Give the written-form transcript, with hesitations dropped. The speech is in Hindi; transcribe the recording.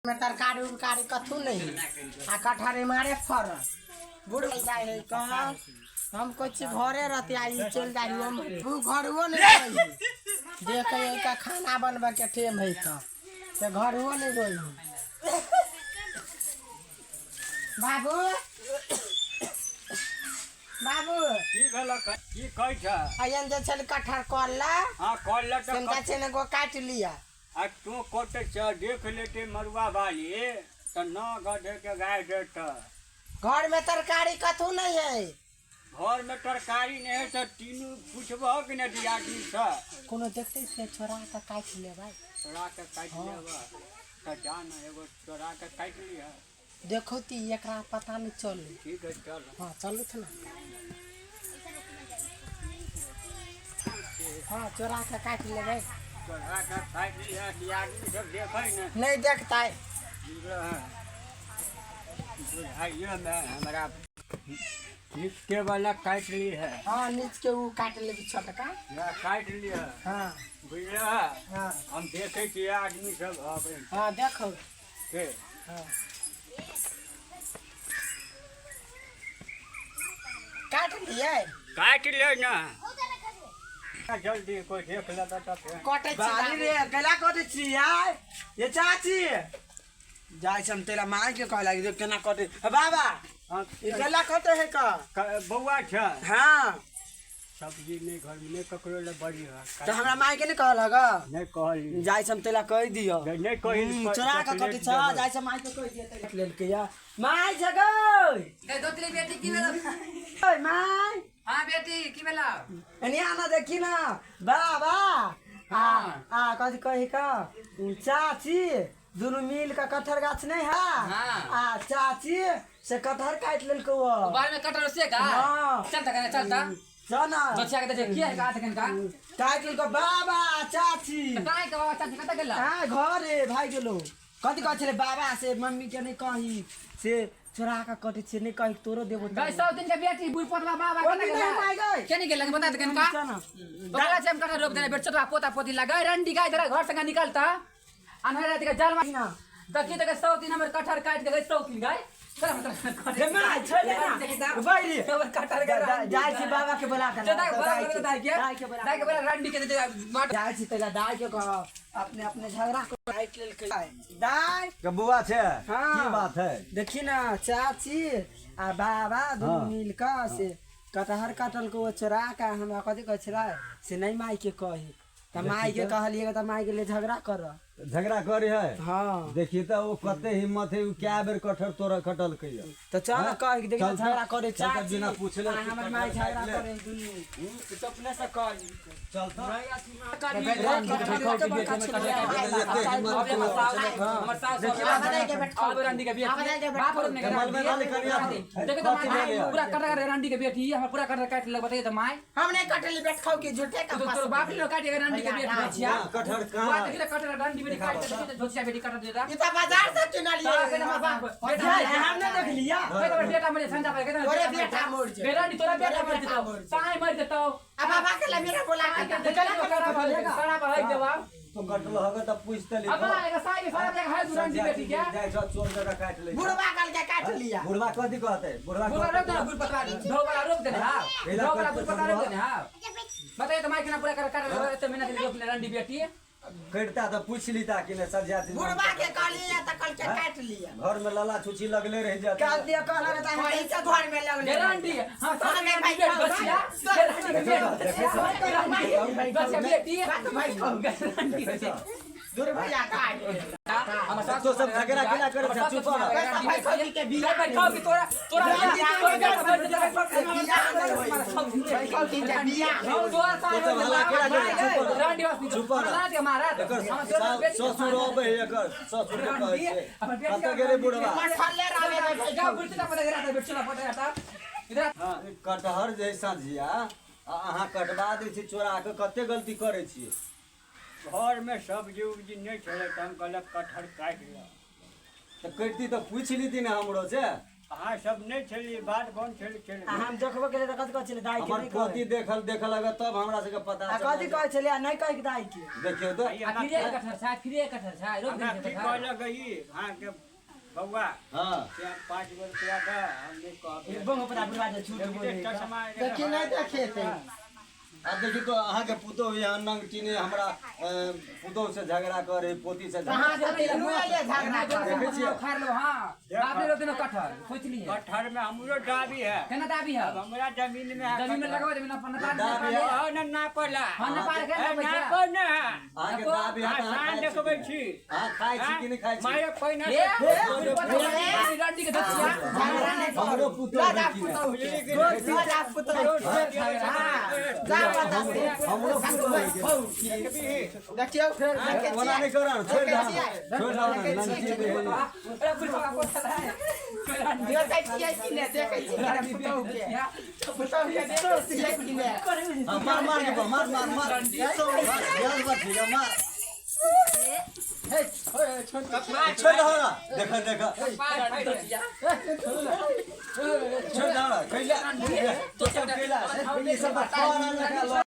में तरकारी उरकारी कथू नहीं आ कटहरे मारे फर बुढ़ जाए है का हम कुछ घरे रहते आई चल जाई हम तू घरवो नहीं रही देख का खाना बनबे के टेम है का ते घरवो नहीं रही बाबू बाबू की भेल की कहै छ अयन जे छल कटहर करला हां करला त सेंटा छने को काट लिया आ तू कोटे छ देख लेते मरुआ वाली त न गधे के गाय देत घर में तरकारी कथू नहीं है घर में तरकारी नहीं है त तीनू पूछबो कि न दियादी छ कोनो देखते से छोरा का काट ले भाई छोरा के काट लेबा त जान एगो छोरा के काट लिया देखो ती एकरा पता नहीं चल ठीक है चल हां चलू थ ना हां छोरा का काट ले भाई छोरा के काट लिया दियादी सब देखै न नहीं देखता है बुझाइए में हमरा नित्य वाला काट ली है हाँ नीच के वो काट ले छोटका या काट लिया हाँ बुझला हाँ हम देखे कि आदमी सब आवे हाँ देखो के हाँ काट लिए काट ले ना जल्दी कोई देख लेता तो फिर कटे बाली रे गला कटे छी यार ये चाची जाय हम तेरा मां के कह लागी केना कटे बाबा हाँ, ये गला कटे है का बउआ छ हां सब्जी नहीं घर में नहीं ककरो ले बड़ी है तो हमरा मां के नहीं कहल हगा नहीं कहली जाय हम तेरा कह दियो नहीं कहली चोरा का कटे छ जाय हम मां के कह दियो त लेल के या मां जगय ए दोतली बेटी की भेला ओए मां हां बेटी की भेला एनी आना देखी ना बाबा हां आ कथि कहि का चाची दुनु मिल का कटहर गाछ नहीं है हाँ। आ चाची से कटहर काट लेल को बाल में कटर से का हाँ। चलता कहना चलता चना बच्चा के देखे की है का तकन का काट लेल को बाबा चाची काय का चाची कता गेला हां घर रे भाई गेलो कथि कह छले बाबा से मम्मी के नहीं कही से चोरा का कटे छे नहीं कही तोरो देबो गाय 100 दिन के बेटी बुई पटला बाबा कोनी नहीं माय गई के नहीं गेला बता तकन का चना बगला से हम कटर रोप देना बेट चटवा पोता पोती लगा रंडी गाय जरा घर से निकलता अनहरा के जाल में ना दकी तक 100 दिन हमर कटहर काट के 100 दिन गाय रे माय छले ना भाई रे कटहर के जाय छी बाबा के बुला के दाई के बड़ा रंडी के माट जाय छी तेरा दाई के कह अपने अपने झगड़ा को काट लेल के दाई के बुआ छे हाँ। की बात है देखी ना चाची आ बाबा दोनों हाँ। मिल का से कटहर काटल को चोरा का हमरा कथि कह छला से नहीं माई के कही त माई के कहलिए त माई के लिए झगड़ा कर झगड़ा करे है हां देखिए तो वो कते हिम्मत है वो क्या बेर कटहर तोरा कटल कहिया तो चल हाँ? कह देख चल, झगड़ा करे चल, चाची बिना पूछले आ, हमर माई कटहर झगड़ा काट ले। करे दुनू तो अपने से कह चल तो हमर सास अब रंडी के बेटी बाप रे ने कमल में गाली करिया देखे तो पूरा कटर रंडी के बेटी हमर पूरा कटर काट लग बताइए तो माय हमने कटली बैठ खाओ के झूठे का तो बाप ने काट के रंडी के बेटी बचिया कटहर बात कहाँ देखिए कटर रंडी बेटी काट के झोचिया बेटी काट देता ये तो बाजार से चुना लिया बेटा हमने देख लिया बेटा मुझे संजा पे कहता तोरे बेटा मोड़ जे बेटा नहीं तोरा बेटा मर जता साई मर जता अब बाबा के लिए मेरा बोला के करा भाई जवाब तो कटल होगा तो पूछते ले अब आएगा साई सारा जगह है रंडी बेटी क्या जाय चोर जरा काट ले बुढ़वा कल के काट लिया बुढ़वा कथि कहते बुढ़वा पूरा रोक देना पूरा पकड़ा दो वाला रोक देना हां दो वाला पूरा पकड़ा रोक देना हां बताइए तो माइक ना पूरा कर तो मैंने के अपने रंडी बेटी कटता तो पूछ लीता कि ने सब जाति बुढ़वा के कल लिया तो कल के काट लिया घर में लला छुछी लगले रह जाता काट दिया कह लगा था वही से घर में लग ले रंडी हां सारा में भाई बचिया बचिया बेटी भाई रंडी दुर्भया काट हम सास तो सब झगड़ा केना करे चुप रह भाई खोली के बिया भाई खाओ कि तोरा तोरा भाई खोली के बिया चुप रह एकर ससुर अबे एकर ससुर के कहै छै कत गेले बुढ़वा मठले रहे हां कटहर जैसा जिया अहाँ कटवा दै छी चोरा के कते गलती करे छी घर में सब्जी उब्जी नहीं चले तो हम कहलक कटहर काट लिया तो कटती तो पूछ लीती ना हमरो से अहाँ सब नहीं छली बात कौन छल आ हम देखबो केले त कथि कहै छले दाई के हमर नहीं पोती कहै देखल अगर तब हमरा सबके पता आ कथि कहै छले आ नहीं कहै के दाई के देखियो तो फिरे कठर छा फिरे कठर छा रोक हमरा दे की कहले गई हाँ के बउआ हाँ क्या 5 गो रुपया का हमने कहबे बंग पर बुढ़वा जे छूट बोले चश्मा देखी नहीं देखे थे आ देखी तो अहाँ के पुतो यहाँ नंग चीने हमरा पुतो से झगड़ा करे पोती से कहाँ झगड़ा से तीनों ये झगड़ा देखे कर छियै? खार लो हां आपने रोक देना कठर सोच लिए कटहर में हमरो डाबी है केना दाबी है अब हमरा जमीन में है जमीन में लगवा जमीन अपन ना दाबी है। हाँ न ना पला हां ना पार के ना ना पैसा पर ना अहाँ के दाब यहाँ हाँ कहाँ सांड खाइ देखबै छी छी अहाँ खाइ छी कि नहीं खाइ छी मारे पहिने ए रंडी के दछिया झगड़ा नहीं हमरो करो पुतो राजा देखी ना। पुतो के राजा पुतो जा बता हमरो पुतो देखी देखियो फिर देखे ओना नहीं करा छोड़ दो छोड़ दो नंग चीने ए पुलिस वाला कोठा है देखे छियै कि नहीं देखे छियै पुतो के देखे कि नहीं मार मार के मार मार मार यार बात ठीक है मार छोड़ दो ना देखो देखो छोड़ दो ना कैला तो सब कैला ये सब बात ना लगा लो